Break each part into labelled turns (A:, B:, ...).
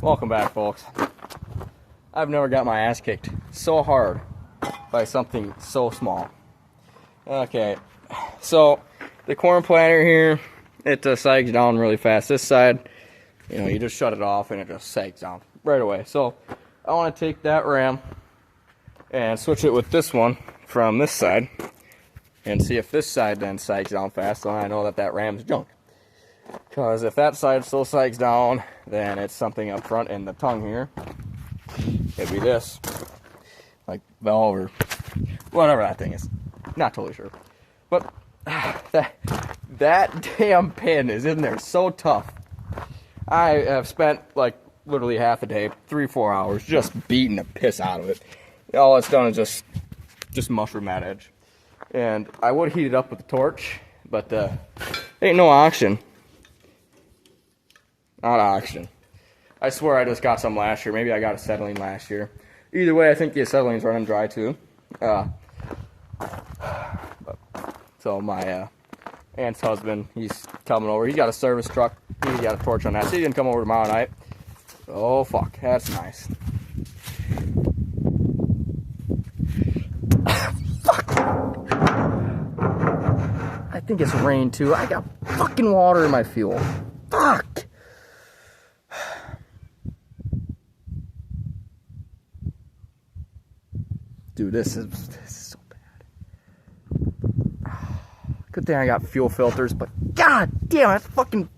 A: Welcome back, folks. I've never got my ass kicked so hard by something so small. Okay, so the corn planter here, it sags down really fast. This side, you just shut it off and it just sags down right away. So I want to take that ram and switch it with this one from this side and see if this side then sags down fast, so I know that ram's junk. Because if that side still sags down, then it's something up front in the tongue here. It'd be this, like valve or whatever that thing is. Not totally sure. But that damn pin is in there so tough. I have spent like literally half a day, 3-4 hours, just beating the piss out of it. All it's done is just mushroom that edge. And I would heat it up with a torch, but ain't no oxygen. Not oxygen. I swear I just got some last year. Maybe I got acetylene last year. Either way, I think the acetylene's running dry too. So my aunt's husband, he's coming over. He's got a service truck. He got a torch on that, so he didn't come over tomorrow night. Oh fuck, that's nice. Fuck. I think it's rain too. I got fucking water in my fuel. Fuck. Dude, this is so bad. Good thing I got fuel filters, but god damn, that's fucking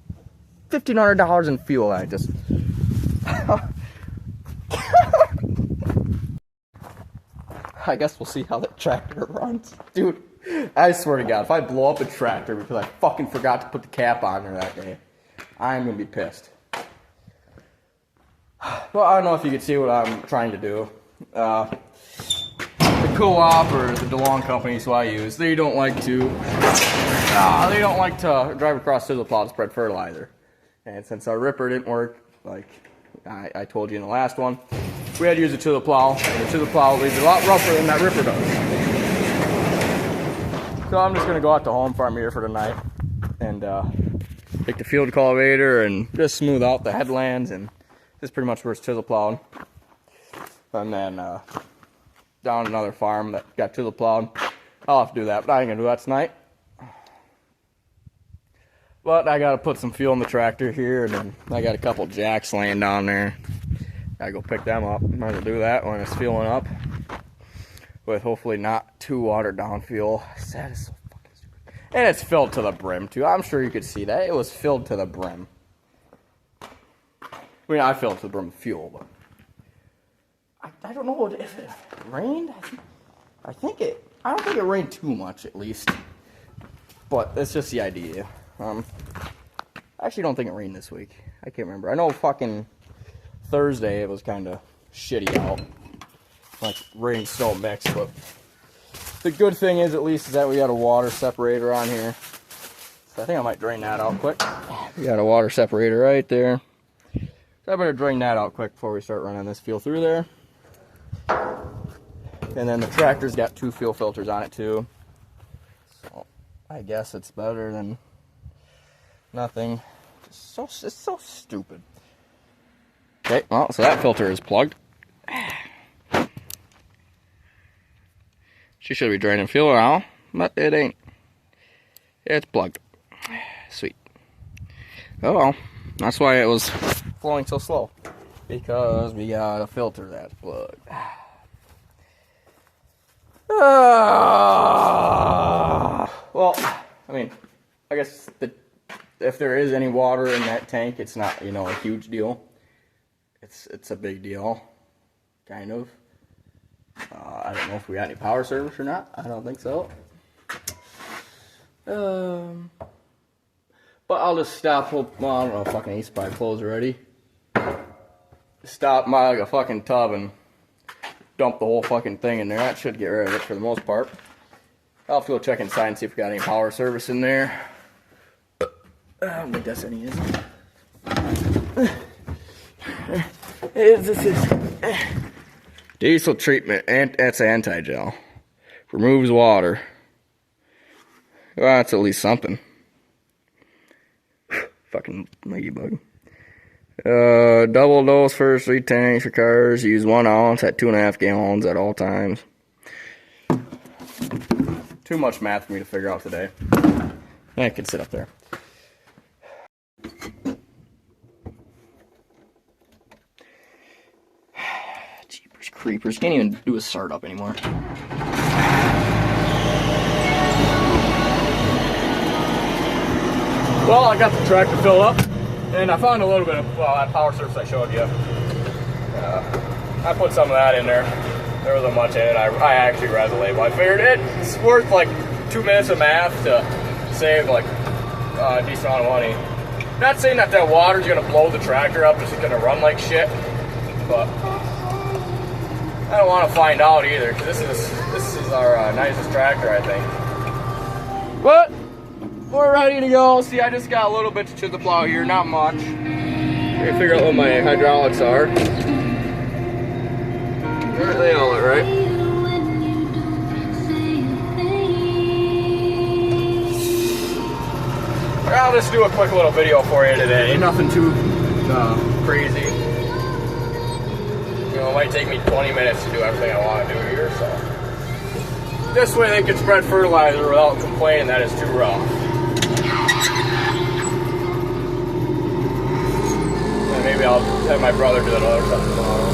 A: $1,500 in fuel. I just I guess we'll see how that tractor runs. Dude, I swear to God, if I blow up a tractor because I fucking forgot to put the cap on there that day, I'm gonna be pissed. Well, I don't know if you can see what I'm trying to do. The co-op or the DeLong company, so I use, they don't like to drive across scissor plow to spread fertilizer. And since our ripper didn't work, like I told you in the last one, we had to use a chisel plow, and the chisel plow leaves a lot rougher than that ripper does. So I'm just gonna go out to Home Farm here for tonight and take the field cultivator and just smooth out the headlands, and this is pretty much where it's chisel plowed. And then down another farm that got chisel plowed. I'll have to do that, but I ain't gonna do that tonight. But I gotta put some fuel in the tractor here, and then I got a couple jacks laying down there. Gotta go pick them up. Might as well do that when it's fueling up. With hopefully not too watered down fuel. That is so fucking stupid. And it's filled to the brim too. I'm sure you could see that. It was filled to the brim. I mean, I filled to the brim with fuel, but I don't know if it rained. I don't think it rained too much, at least. But that's just the idea. I actually don't think it rained this week. I can't remember. I know fucking Thursday it was kind of shitty out. Like rain, snow mixed, but the good thing is at least is that we got a water separator on here. So I think I might drain that out quick. We got a water separator right there. So I better drain that out quick before we start running this fuel through there. And then the tractor's got 2 fuel filters on it too. So I guess it's better than nothing. It's so stupid. Okay, well, so that filter is plugged. She should be draining fuel now, but it ain't. It's plugged. Sweet. Oh well, that's why it was flowing so slow. Because we got a filter that's plugged. Well, I mean, I guess if there is any water in that tank, it's not, a huge deal. It's a big deal, kind of. I don't know if we got any power service or not. I don't think so. But I'll just stop. Well, I don't know. Fucking Ace probably closed already. Stop my fucking tub and dump the whole fucking thing in there. That should get rid of it for the most part. I'll have to go check inside and see if we got any power service in there. I don't think that's any, is it? Diesel treatment, and that's anti-gel. Removes water. Well, that's at least something. Fucking ladybug. Double dose first 3 tanks for cars. Use 1 ounce at 2.5 gallons at all times. Too much math for me to figure out today. I can sit up there. Jeepers creepers. Can't even do a startup anymore. Well, I got the tractor filled up, and I found a little bit of that power surface I showed you. I put some of that in there. There wasn't much in it. I actually read the label. I figured it's worth like 2 minutes of math to save like a decent amount of money. Not saying that water's gonna blow the tractor up, it's gonna run like shit, but I don't want to find out either, because this is our nicest tractor, I think. But we're ready to go. See, I just got a little bit to chisel plow here, not much. I can figure out what my hydraulics are. They all look right. I'll just do a quick little video for you today. Ain't nothing too crazy. You know, it might take me 20 minutes to do everything I want to do here, so. This way they can spread fertilizer without complaining that it's too rough. And maybe I'll have my brother do that other stuff tomorrow.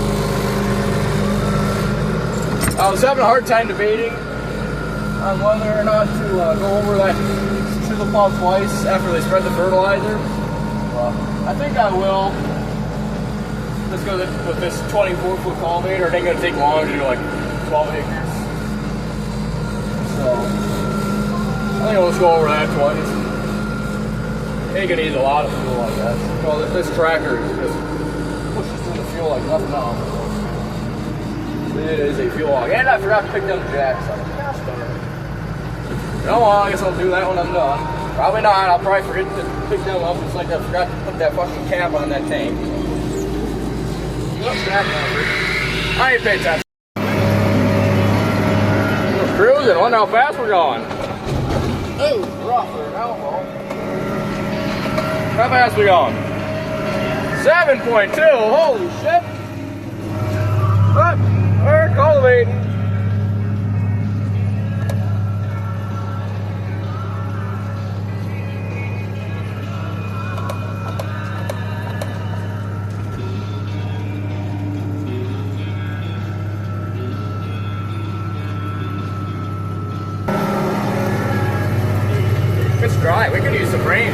A: I was having a hard time debating on whether or not to go over that chisel plow twice after they spread the fertilizer. I think I will. Let's go with this 24-foot cultivator. It ain't gonna take long to do like 12 acres. So I think I'll just go over that twice. Ain't gonna use a lot of fuel, I guess. Well, this tractor just pushes through the fuel like nothing else. It is a fuel hog. And I forgot to pick them jacks up. No, well, I guess I'll do that when I'm done. Probably not. I'll probably forget to pick them up. It's like I forgot to put that fucking cap on that tank. What's that number? I ain't paying attention. We're cruising. Wonder how fast we're going. Oh, rough for an elbow. How fast we going? 7.2. Holy shit. But we're cultivating. It's dry. We could use some rain.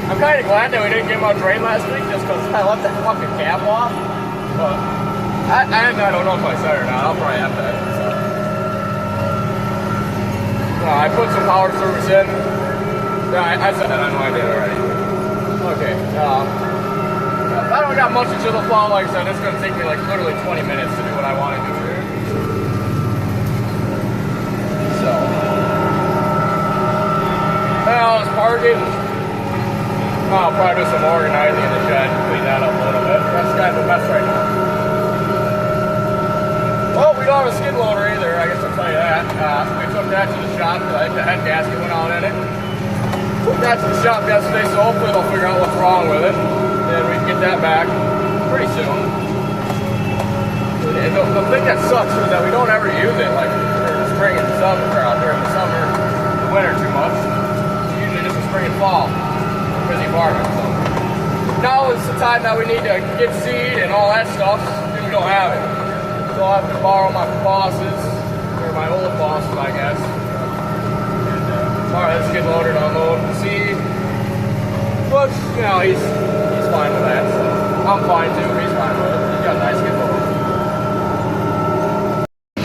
A: I'm kind of glad that we didn't get much rain last week just because I left that fucking cap off. But I don't know if I said it or not. I'll probably have to edit this up. I put some power service in. No, I said that. I know I did already. Okay. I don't got much to chisel plow. Like I said, it's going to take me like literally 20 minutes to do what I want to do here. So. Well, it's parking. I'll probably do some organizing in the shed, clean that up a little bit. That's kind of a mess right now. Well, we don't have a skid loader either, I guess I'll tell you that. We took that to the shop, the head gasket went out in it. Took that to the shop yesterday, so hopefully they'll figure out what's wrong with it. And we can get that back pretty soon. And the thing that sucks is that we don't ever use it, like during the spring and summer, or during the summer, the winter too much. It's usually just the spring and fall. Busy farming. So now is the time that we need to get seed and all that stuff, and we don't have it. So I'll have to borrow my boss's, or my old boss's, I guess. And alright, let's get loaded, unload the seed. But, you know, he's fine with that. So I'm fine too, he's fine with it. He's got a nice skid loader.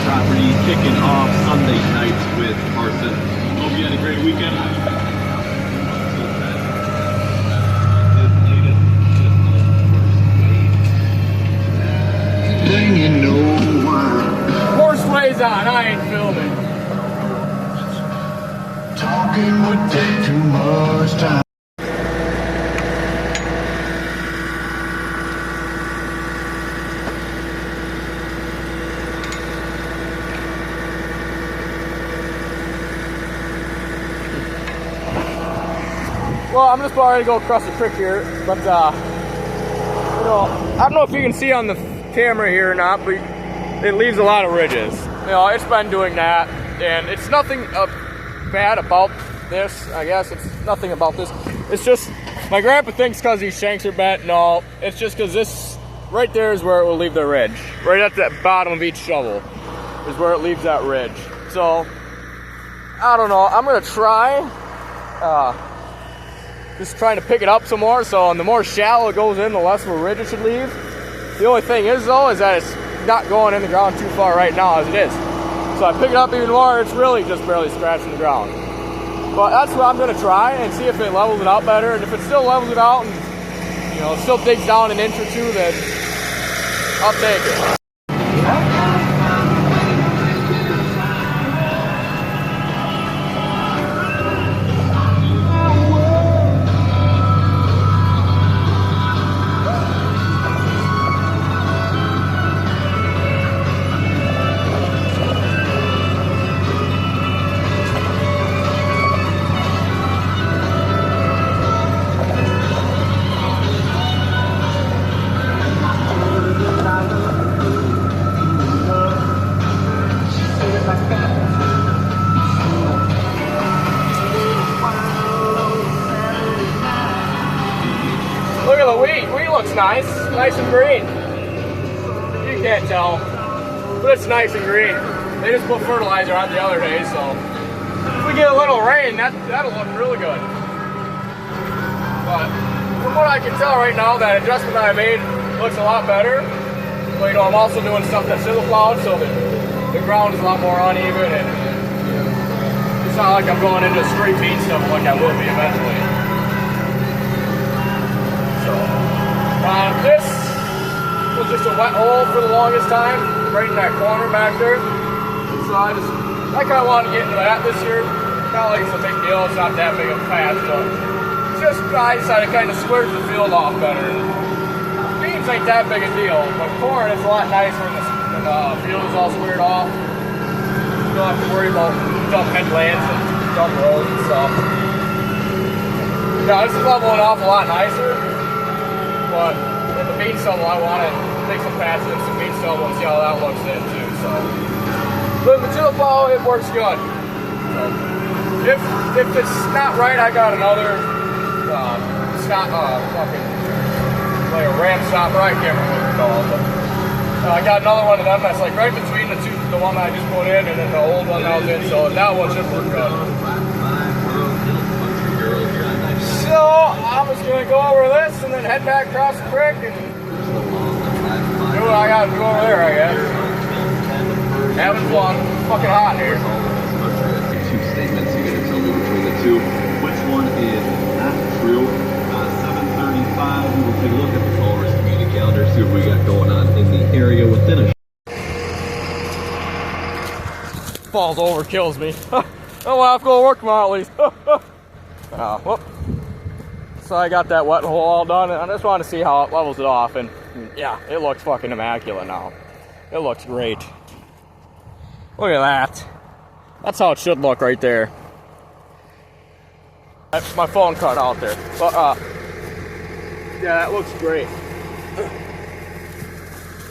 B: Property kicking off Sunday night with Carson. Hope you had a great weekend.
C: You know why.
A: Horse plays on, I ain't filming.
C: Talking would take too much time.
A: Well, I'm just about ready to go across the creek here, but I don't know if you can see on the camera here or not, but it leaves a lot of ridges. You know, it's been doing that, and it's nothing bad about this. I guess it's nothing about this. It's just my grandpa thinks because these shanks are bent. No, it's just because this right there is where it will leave the ridge. Right at the bottom of each shovel is where it leaves that ridge. So I don't know. I'm gonna try just trying to pick it up some more. So the more shallow it goes in, the less of a ridge it should leave. The only thing is though is that it's not going in the ground too far right now as it is. So I pick it up even more, it's really just barely scratching the ground. But that's what I'm gonna try and see if it levels it out better. And if it still levels it out and, you know, still digs down an inch or two, then I'll take it. Look at the wheat. Wheat looks nice. Nice and green. You can't tell, but it's nice and green. They just put fertilizer on the other day, so if we get a little rain, that'll look really good. But from what I can tell right now, that adjustment I made looks a lot better. But you know, I'm also doing stuff that's sizzle plowed, so the ground is a lot more uneven, and it's not like I'm going into straight bean stuff like I will be eventually. This was just a wet hole for the longest time, right in that corner back there. So I kind of wanted to get into that this year. Not like it's a big deal, it's not that big of a patch, but it's just I decided to kind of square the field off better. Beans ain't that big a deal, but corn is a lot nicer when the field is all squared off. You don't have to worry about dump headlands and dump roads and stuff. Yeah, this is leveling off a lot nicer. But in the bean stubble, I want to take some patches in some bean stubble and see how that looks in too. So, but the chill plow, it works good. So, if it's not right, I got another fucking like a ram stopper. I can't remember what it's called. But I got another one of them that's like right between the two, the one I just put in and then the old one that was in. So that one should work good. So I'm just gonna go over this and then head back across the creek and do what I gotta do over there, I guess. Having fun. It's fucking hot here.
B: Two statements, you gotta tell me between the two which one is not true. 7:35, we will take a look at the Culver's community calendar, see what we got going on in the area within a
A: Falls over, kills me. Oh, well, I have to go to work tomorrow at least. Whoop. So I got that wet hole all done, and I just wanted to see how it levels it off, and yeah, it looks fucking immaculate now. It looks great. Look at that. That's how it should look right there. My phone cut out there, but yeah, that looks great.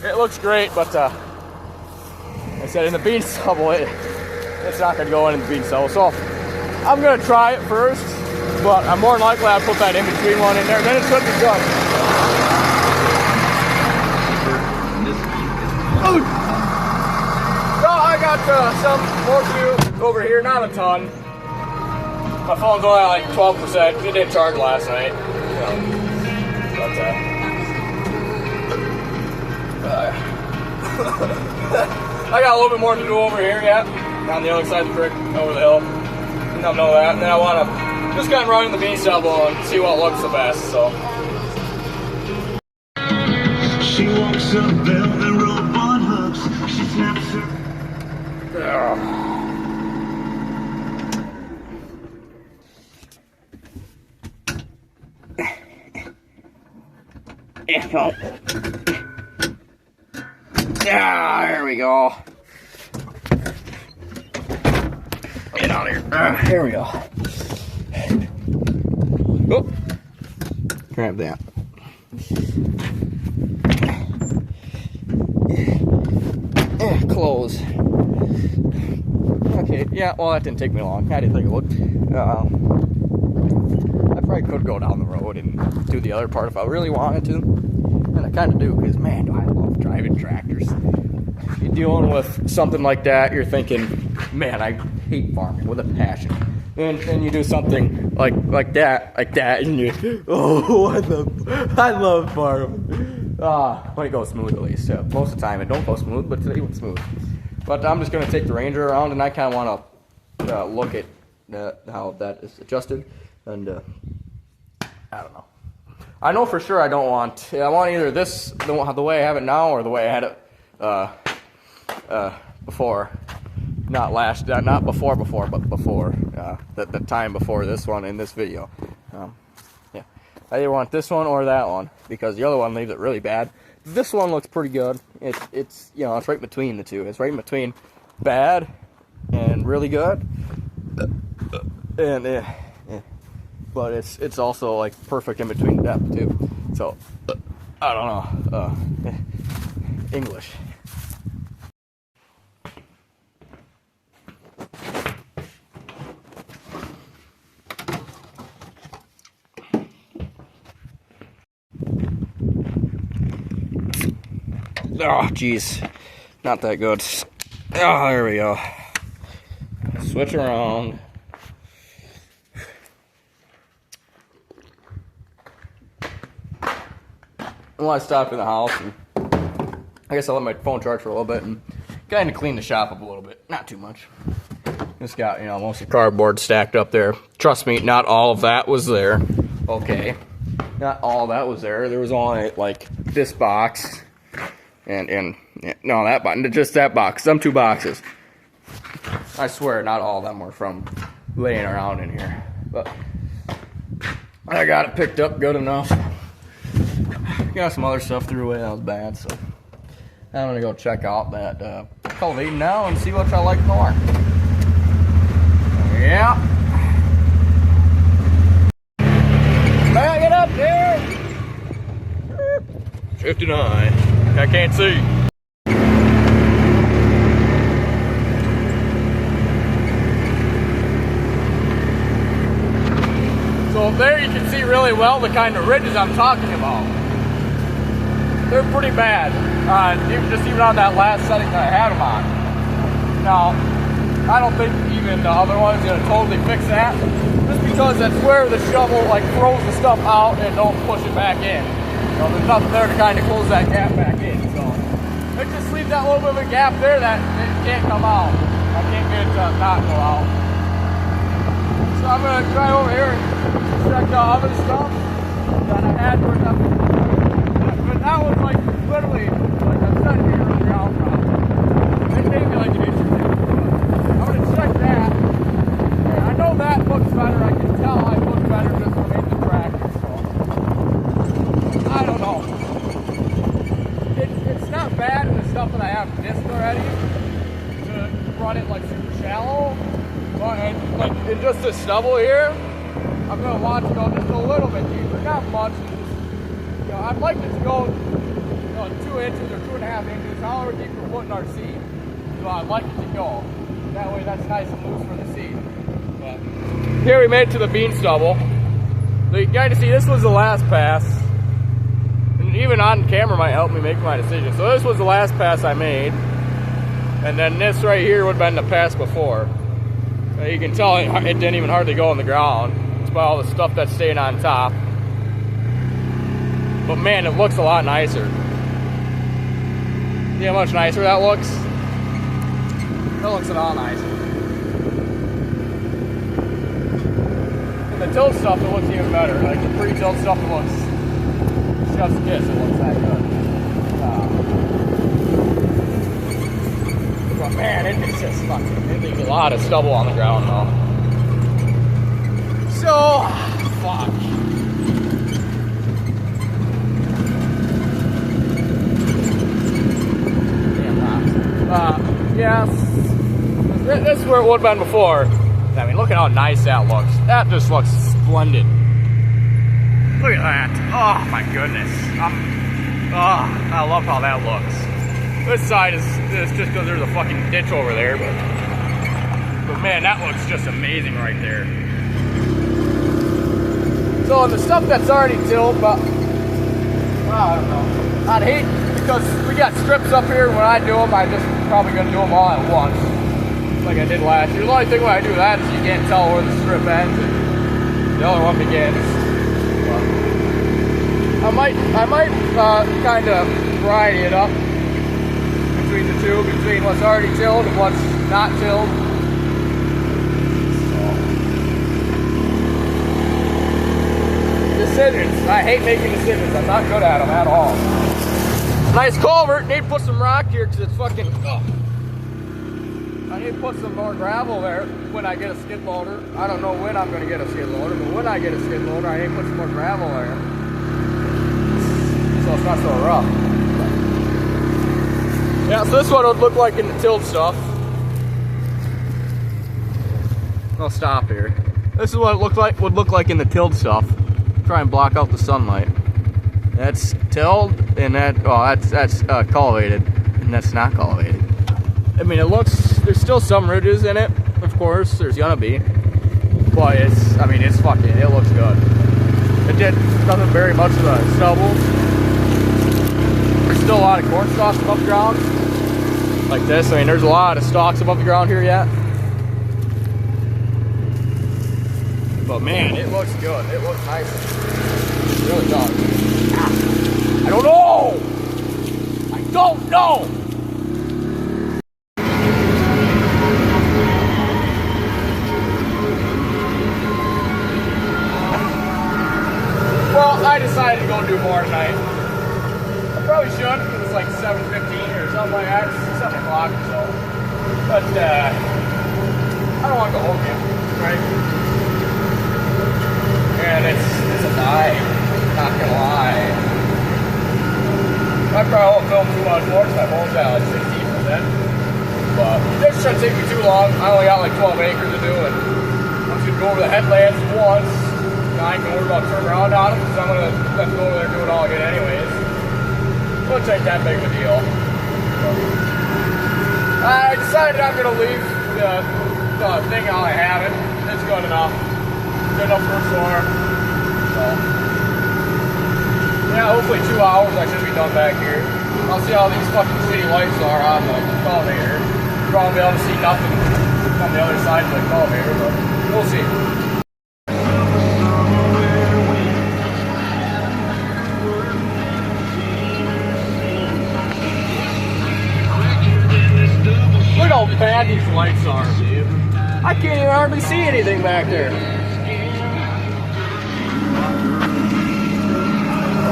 A: It looks great, but like I said, in the bean stubble, it's not gonna go in the bean stubble. So I'm gonna try it first. But I'm more than likely I'll put that in between one in there, then it should be good. Oh! So I got some more for you over here, not a ton. My phone's only like 12%. It didn't charge last night. But I got a little bit more to do over here yet. On the other side of the creek, over the hill. And I'll know that. And then I want to just kind of run in the bean stubble and see what looks the best, so.
C: She walks up velvet rope on hooks. She snaps her.
A: Yeah, there we go. Get out of here. Here we go. Oh, grab that. Yeah, well, that didn't take me long. I didn't think it would. I probably could go down the road and do the other part if I really wanted to. And I kind of do, because, man, do I love driving tractors. You're dealing with something like that, you're thinking, man, I hate farming with a passion. And you do something like that, and you, oh, I love farming. When it goes smooth, at least. Most of the time it don't go smooth, but today went smooth. But I'm just going to take the Ranger around, and I kind of want to look at how that is adjusted. And I don't know. I know for sure I don't want. I want either this the way I have it now, or the way I had it before. Not before, but before the time before this one in this video. Yeah, I either want this one or that one, because the other one leaves it really bad. This one looks pretty good. It's you know, it's right between the two. It's right in between bad and really good, and but it's also like perfect in between depth too. So I don't know, English. Oh, jeez. Not that good. Oh, there we go. Switch around. Well, I stopped in the house, and I guess I let my phone charge for a little bit and kind of clean the shop up a little bit. Not too much. Just got, you know, most of the cardboard stacked up there. Trust me, not all of that was there. Okay. Not all that was there. There was only, like, this box. And no, that box, just that box, them two boxes. I swear, not all of them were from laying around in here, but I got it picked up good enough. Got some other stuff threw away that was bad, so I'm gonna go check out that cultivating now and see what I like more. Yeah. Back it up there. 59. I can't see. So there you can see really well the kind of ridges I'm talking about. They're pretty bad, even on that last setting that I had them on. Now, I don't think even the other one's gonna totally fix that, just because that's where the shovel like throws the stuff out and don't push it back in. You know, there's nothing there to kind of close that gap back in, so it just leaves that little bit of a gap there that it can't come out. I can't get it to not go out. So I'm gonna try over here and check the other stuff that I had for them. But that was like literally like a centimeter on the ground from. It made me like an inch or two. I'm gonna check that. And I know that looks better. I can tell I look better just from in the tractor. So I don't know. It's not bad in the stuff that I have disc already to run it like super shallow. But like in just this stubble here, I'm gonna want to go just a little bit deeper, not much. You know, I'd like it to go 2 inches or 2.5 inches, however deep we're putting our seed. So I'd like it to go. That way that's nice and loose for the seed. But here we made it to the bean stubble. So you can kind of see this was the last pass. And even on camera might help me make my decision. So this was the last pass I made. And then this right here would have been the pass before. You can tell it didn't even hardly go on the ground. It's about all the stuff that's staying on top. But man, it looks a lot nicer. See how much nicer that looks? That looks a lot nicer. And the tilt stuff, it looks even better. Like the pre-tilt stuff, it looks chef's kiss. It looks that good. But man, it's just fucking. It leaves a lot of stubble on the ground though. So, fuck. Yes. This is where it would have been before. I mean, look at how nice that looks. That just looks splendid. Look at that. Oh my goodness. I love how that looks. This side is just because there's a fucking ditch over there, but But man, that looks just amazing right there. So the stuff that's already tilled, but I don't know. I'd hate, because we got strips up here. When I do them, I'm just probably gonna do them all at once, like I did last year. The only thing when I do that is you can't tell where the strip ends and the other one begins. I might kind of variety it up between the two, between what's already tilled and what's not tilled. Decisions. I hate making decisions. I'm not good at them at all. Nice culvert. Need to put some rock here because it's fucking. I need to put some more gravel there when I get a skid loader. I don't know when I'm going to get a skid loader, but when I get a skid loader, I need to put some more gravel there. So it's not so rough. Yeah, so this is what it would look like in the tilled stuff. I'll stop here. This is what it would look like in the tilled stuff. Try and block out the sunlight. That's tilled, and that's cultivated, and that's not cultivated. I mean, there's still some ridges in it, of course, there's gonna be, but it looks good. It doesn't very much of the stubble. There's still a lot of corn stalks above the ground, like this. I mean, there's a lot of stalks above the ground here yet. But man, it looks good. It looks nice. It really does. I don't know! I don't know! Well, I decided to go do more tonight. I probably should, because it's like 7:15 or something like that. It's 7 o'clock or so. But, I don't want to go home yet, right? And it's a die, not gonna lie. I probably won't film too much more because my phone's at like 16%. But this shouldn't take me too long. I only got like 12 acres to do, and I'm just gonna go over the headlands once. I ain't gonna worry about turning around on them because I'm gonna let them go over there and do it all again anyways. Which ain't that big of a deal. I decided I'm gonna leave the thing how I have it. It's good enough. Good enough for a store. So, yeah, hopefully 2 hours I should be done back here. I'll see how these fucking city lights are on the cultivator. Probably be able to see nothing on the other side of the cultivator, but we'll see. Look how bad these lights are, dude. I can't even hardly see anything back there.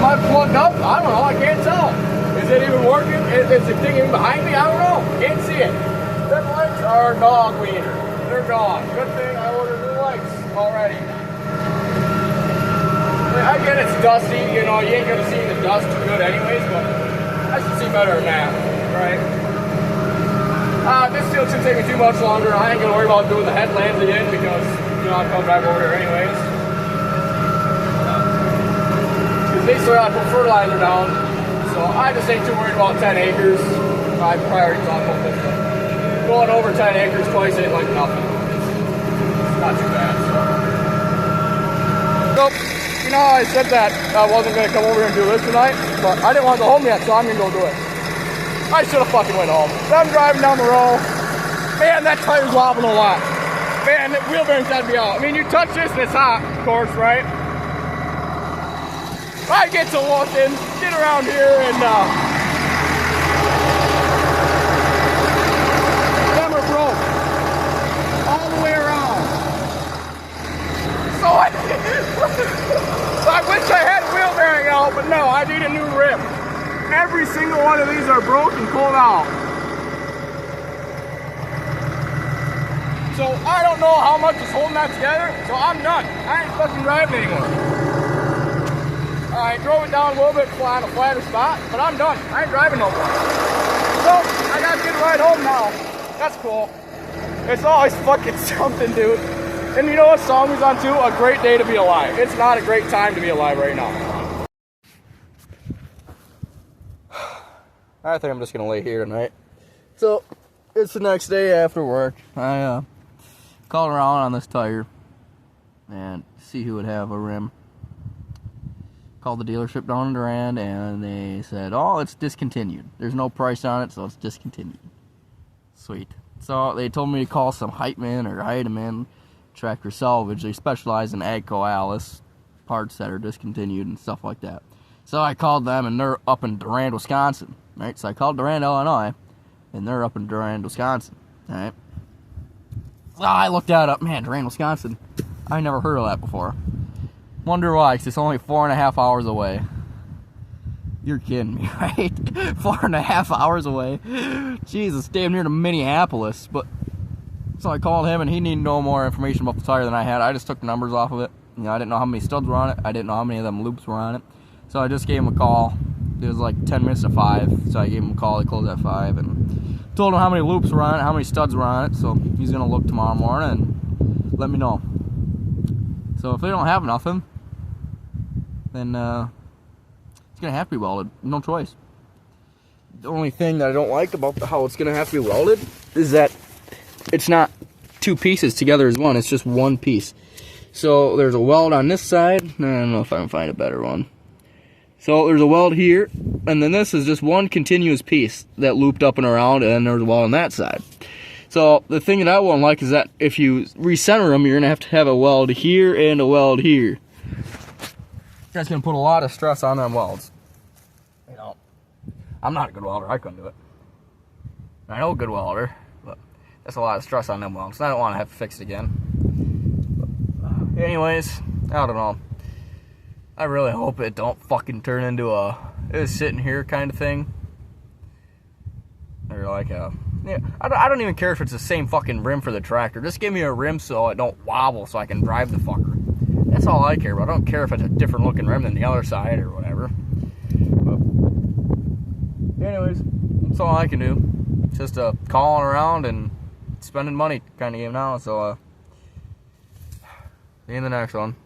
A: Am I plugged up? I don't know. I can't tell. Is it even working? Is the thing even behind me? I don't know. Can't see it. Them lights are dog wiener. They're gone. Good thing I ordered new lights already. I get it's dusty. You know, you ain't gonna see the dust too good anyways, but I should see better than that, right? This still shouldn't take me too much longer. I ain't gonna worry about doing the headlands again because, you know, I'll come back over there anyways. They still gotta put fertilizer down, so I just ain't too worried about 10 acres. I probably already talked about this, but going over 10 acres twice ain't like nothing. It's not too bad, so. You know, I said that I wasn't gonna come over here and do this tonight, but I didn't want to go home yet, so I'm gonna go do it. I should have fucking went home. I'm driving down the road. Man, that tire's wobbling a lot. Man, that wheel bearing's gotta be out. I mean, you touch this and it's hot, of course, right? I get to looking, get around here, and them are broke all the way around. So I wish I had wheel bearing out, but no, I need a new rim. Every single one of these are broke and pulled out. So I don't know how much is holding that together, so I'm done. I ain't fucking driving anymore. I drove it down a little bit on a flatter spot, but I'm done. I ain't driving no more. So, I gotta get a ride home now. That's cool. It's always fucking something, dude. And you know what song was on too? A great day to be alive. It's not a great time to be alive right now. I think I'm just gonna lay here tonight. So, it's the next day after work. I called around on this tire and see who would have a rim. Called the dealership down in Durand, and they said, oh, it's discontinued. There's no price on it, so it's discontinued. Sweet. So they told me to call some Heitman or Heidemann Tractor Salvage. They specialize in Agco Alice parts that are discontinued and stuff like that. So I called them, and they're up in Durand, Wisconsin. Right? So I called Durand, Illinois, and they're up in Durand, Wisconsin. Right? So I looked that up. Man, Durand, Wisconsin. I never heard of that before. Wonder why, 'cause it's only 4.5 hours away. You're kidding me, right? 4.5 hours away. Jesus, damn near to Minneapolis. But so I called him, and he needed no more information about the tire than I had. I just took the numbers off of it. You know, I didn't know how many studs were on it. I didn't know how many of them loops were on it. So I just gave him a call. It was like 10 minutes to 5. So I gave him a call. They closed at 5, and told him how many loops were on it, how many studs were on it. So he's gonna look tomorrow morning and let me know. So if they don't have nothing, then it's gonna have to be welded. No choice. The only thing that I don't like about how it's gonna have to be welded is that it's not two pieces together as one. It's just one piece. So there's a weld on this side. I don't know if I can find a better one. So there's a weld here, and then this is just one continuous piece that looped up and around, and then there's a weld on that side. So the thing that I won't like is that if you recenter them, you're gonna have a weld here and a weld here. That's gonna put a lot of stress on them welds. You know, I'm not a good welder. I couldn't do it. I know a good welder, but that's a lot of stress on them welds. I don't want to have to fix it again. But anyways, I don't know. I really hope it don't fucking turn into a it's sitting here kind of thing. Or like a yeah. I don't even care if it's the same fucking rim for the tractor. Just give me a rim so it don't wobble, so I can drive the fucker. That's all I care about. I don't care if it's a different looking rim than the other side or whatever. But anyways, that's all I can do. It's just calling around and spending money kind of game now. So see you in the next one.